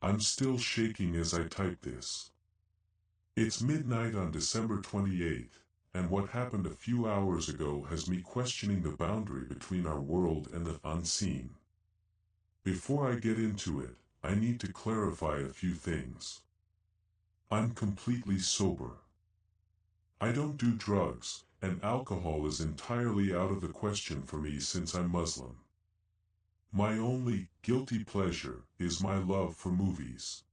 I'm still shaking as I type this. It's midnight on December 28th, and what happened a few hours ago has me questioning the boundary between our world and the unseen. Before I get into it, I need to clarify a few things. I'm completely sober. I don't do drugs, and alcohol is entirely out of the question for me since I'm Muslim. My only guilty pleasure is my love for movies.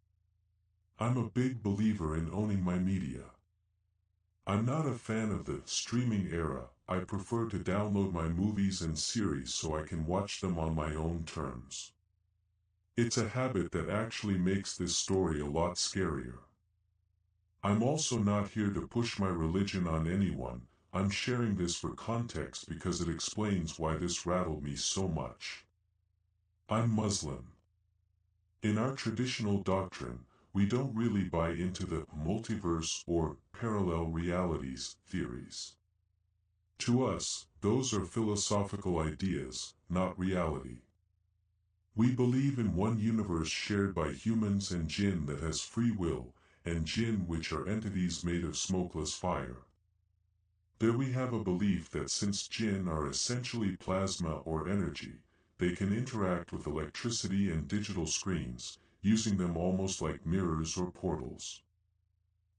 I'm a big believer in owning my media. I'm not a fan of the streaming era. I prefer to download my movies and series so I can watch them on my own terms. It's a habit that actually makes this story a lot scarier. I'm also not here to push my religion on anyone. I'm sharing this for context because it explains why this rattled me so much. I'm Muslim. In our traditional doctrine, we don't really buy into the multiverse or parallel realities theories. To us, those are philosophical ideas, not reality. We believe in one universe shared by humans and jinn that has free will, and jinn which are entities made of smokeless fire. There we have a belief that since jinn are essentially plasma or energy, they can interact with electricity and digital screens, using them almost like mirrors or portals.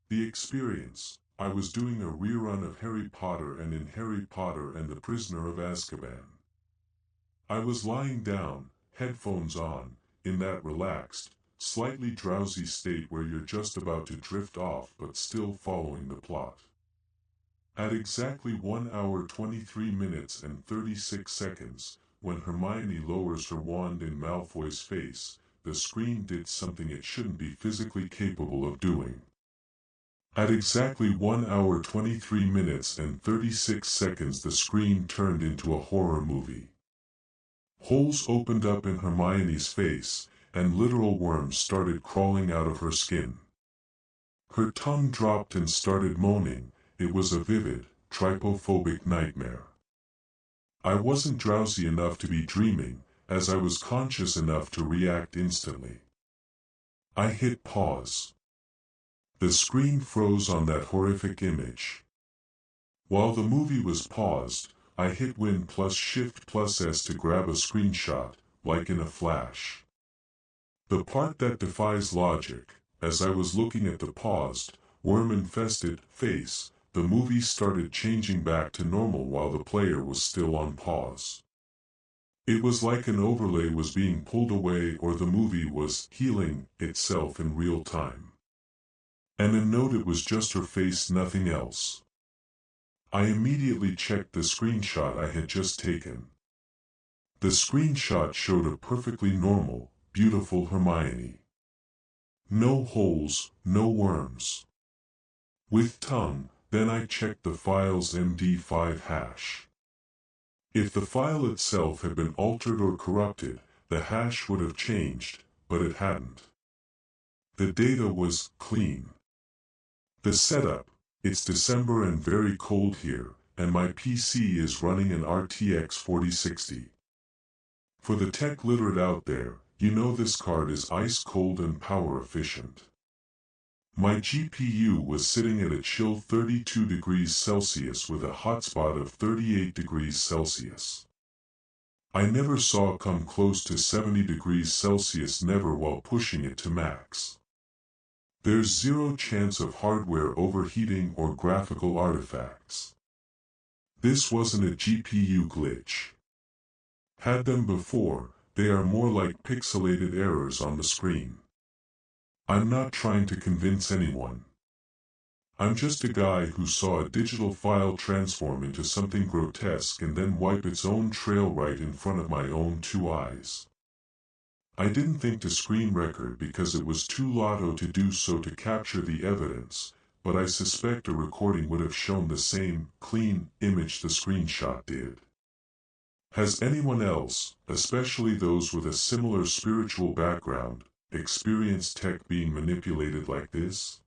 The experience: I was doing a rerun of Harry Potter, and in Harry Potter and the Prisoner of Azkaban. I was lying down, headphones on, in that relaxed, slightly drowsy state where you're just about to drift off but still following the plot. At exactly 1 hour 23 minutes and 36 seconds, when Hermione lowers her wand in Malfoy's face, the screen did something it shouldn't be physically capable of doing. At exactly 1 hour 23 minutes and 36 seconds the screen turned into a horror movie. Holes opened up in Hermione's face, and literal worms started crawling out of her skin. Her tongue dropped and started moaning. It was a vivid, trypophobic nightmare. I wasn't drowsy enough to be dreaming, as I was conscious enough to react instantly. I hit pause. The screen froze on that horrific image. While the movie was paused, I hit Win plus Shift plus S to grab a screenshot, like in a flash. The part that defies logic: as I was looking at the paused, worm-infested face, the movie started changing back to normal while the player was still on pause. It was like an overlay was being pulled away or the movie was healing itself in real time. And a note: it was just her face, nothing else. I immediately checked the screenshot I had just taken. The screenshot showed a perfectly normal, beautiful Hermione. No holes, no worms. With tongue, then I checked the file's MD5 hash. If the file itself had been altered or corrupted, the hash would have changed, but it hadn't. The data was clean. The setup: it's December and very cold here, and my PC is running an RTX 4060. For the tech literate out there, you know this card is ice cold and power efficient. My GPU was sitting at a chill 32 degrees Celsius with a hotspot of 38 degrees Celsius. I never saw it come close to 70 degrees Celsius, never, while pushing it to max. There's zero chance of hardware overheating or graphical artifacts. This wasn't a GPU glitch. Had them before, they are more like pixelated errors on the screen. I'm not trying to convince anyone. I'm just a guy who saw a digital file transform into something grotesque and then wipe its own trail right in front of my own two eyes. I didn't think to screen record because it was too lotto to do so to capture the evidence, but I suspect a recording would have shown the same clean image the screenshot did. Has anyone else, especially those with a similar spiritual background, experienced tech being manipulated like this?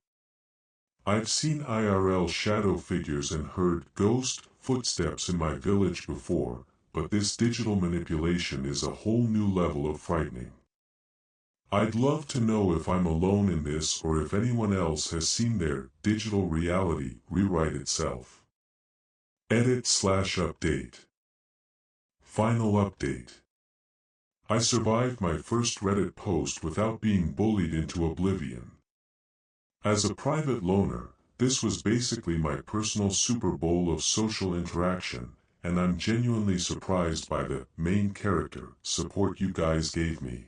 I've seen IRL shadow figures and heard ghost footsteps in my village before, but this digital manipulation is a whole new level of frightening. I'd love to know if I'm alone in this or if anyone else has seen their digital reality rewrite itself. Edit/update. Final update. I survived my first Reddit post without being bullied into oblivion. As a private loner, this was basically my personal Super Bowl of social interaction, and I'm genuinely surprised by the main character support you guys gave me.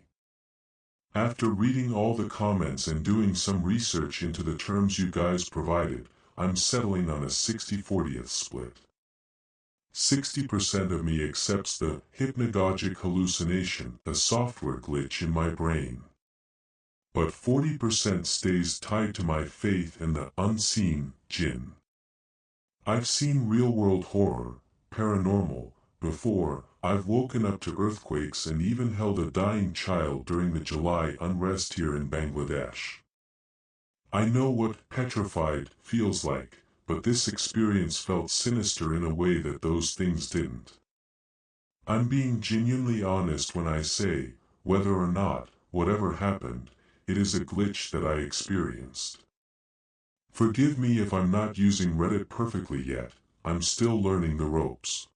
After reading all the comments and doing some research into the terms you guys provided, I'm settling on a 60-40th split. 60% of me accepts the hypnagogic hallucination, a software glitch in my brain. But 40% stays tied to my faith in the unseen jinn. I've seen real-world horror, paranormal, before. I've woken up to earthquakes and even held a dying child during the July unrest here in Bangladesh. I know what petrified feels like, but this experience felt sinister in a way that those things didn't. I'm being genuinely honest when I say, whether or not, whatever happened, it is a glitch that I experienced. Forgive me if I'm not using Reddit perfectly yet, I'm still learning the ropes.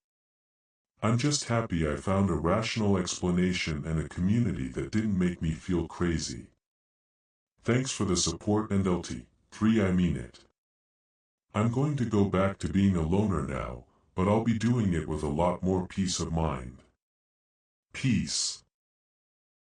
I'm just happy I found a rational explanation and a community that didn't make me feel crazy. Thanks for the support and LT3, I mean it. I'm going to go back to being a loner now, but I'll be doing it with a lot more peace of mind. Peace.